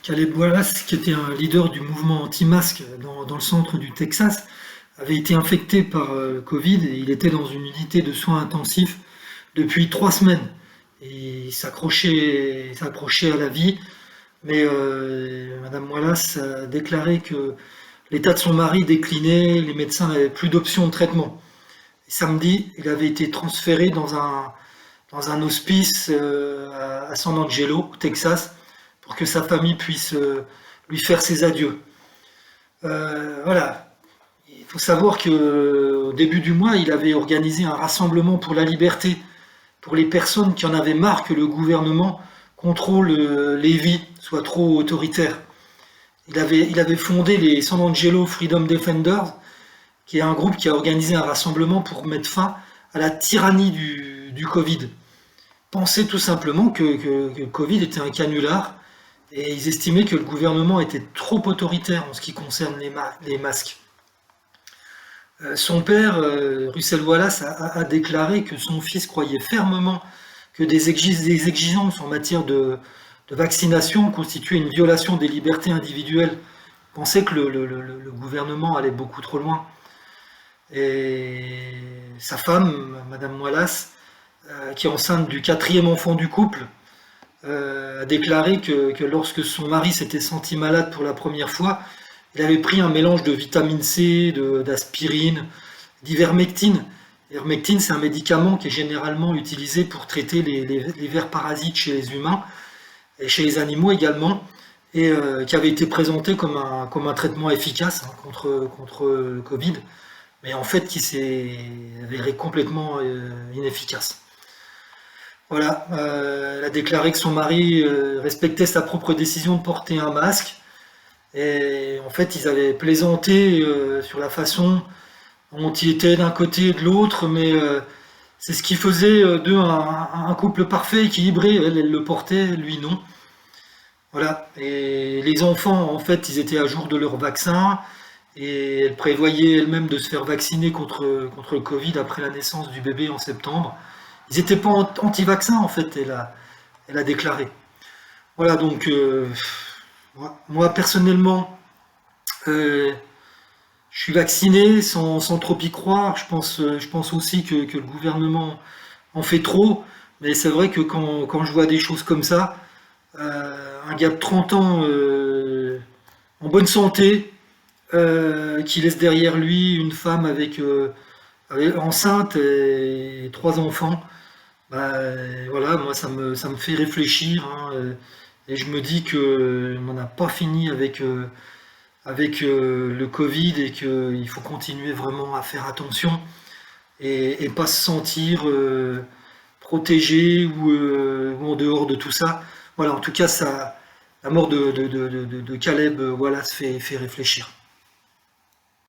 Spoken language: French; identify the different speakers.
Speaker 1: Caleb Wallace, qui était un leader du mouvement anti-masque dans le centre du Texas, avait été infecté par le Covid et il était dans une unité de soins intensifs depuis 3 semaines. Et il s'accrochait à la vie, mais Madame Wallace a déclaré que l'état de son mari déclinait, les médecins n'avaient plus d'options de traitement. Et samedi, il avait été transféré dans un hospice à San Angelo, au Texas, pour que sa famille puisse lui faire ses adieux. Voilà. Il faut savoir qu'au début du mois, il avait organisé un rassemblement pour la liberté, pour les personnes qui en avaient marre que le gouvernement contrôle les vies, soit trop autoritaire. Il avait fondé les San Angelo Freedom Defenders, qui est un groupe qui a organisé un rassemblement pour mettre fin à la tyrannie du Covid. Pensaient tout simplement que le Covid était un canular et ils estimaient que le gouvernement était trop autoritaire en ce qui concerne les masques. Son père, Russell Wallace, a déclaré que son fils croyait fermement que des exigences en matière de vaccination constituaient une violation des libertés individuelles. Il pensait que le gouvernement allait beaucoup trop loin. Et sa femme, Madame Wallace, qui est enceinte du quatrième enfant du couple, a déclaré que lorsque son mari s'était senti malade pour la première fois, il avait pris un mélange de vitamine C, d'aspirine, d'ivermectine. L'ivermectine, c'est un médicament qui est généralement utilisé pour traiter les vers parasites chez les humains et chez les animaux également, et qui avait été présenté comme un traitement efficace contre le Covid, mais en fait qui s'est avéré complètement inefficace. Voilà, elle a déclaré que son mari respectait sa propre décision de porter un masque, et en fait ils avaient plaisanté sur la façon dont il était d'un côté et de l'autre, mais c'est ce qui faisait d'eux un couple parfait, équilibré. Elle le portait, lui non. Voilà, et les enfants, en fait, ils étaient à jour de leur vaccin, et elle prévoyait elle-même de se faire vacciner contre le Covid après la naissance du bébé en septembre. Ils n'étaient pas anti-vaccin, en fait, elle a déclaré. Voilà, donc, moi, personnellement, euh, je suis vacciné sans trop y croire. Je pense aussi que le gouvernement en fait trop. Mais c'est vrai que quand je vois des choses comme ça, un gars de 30 ans en bonne santé, qui laisse derrière lui une femme enceinte et 3 enfants, bah, voilà, moi ça me fait réfléchir, hein, et je me dis qu'on n'en a pas fini avec le Covid et qu'il faut continuer vraiment à faire attention et pas se sentir protégé ou en dehors de tout ça. Voilà, en tout cas, la mort de Caleb Wallace fait réfléchir.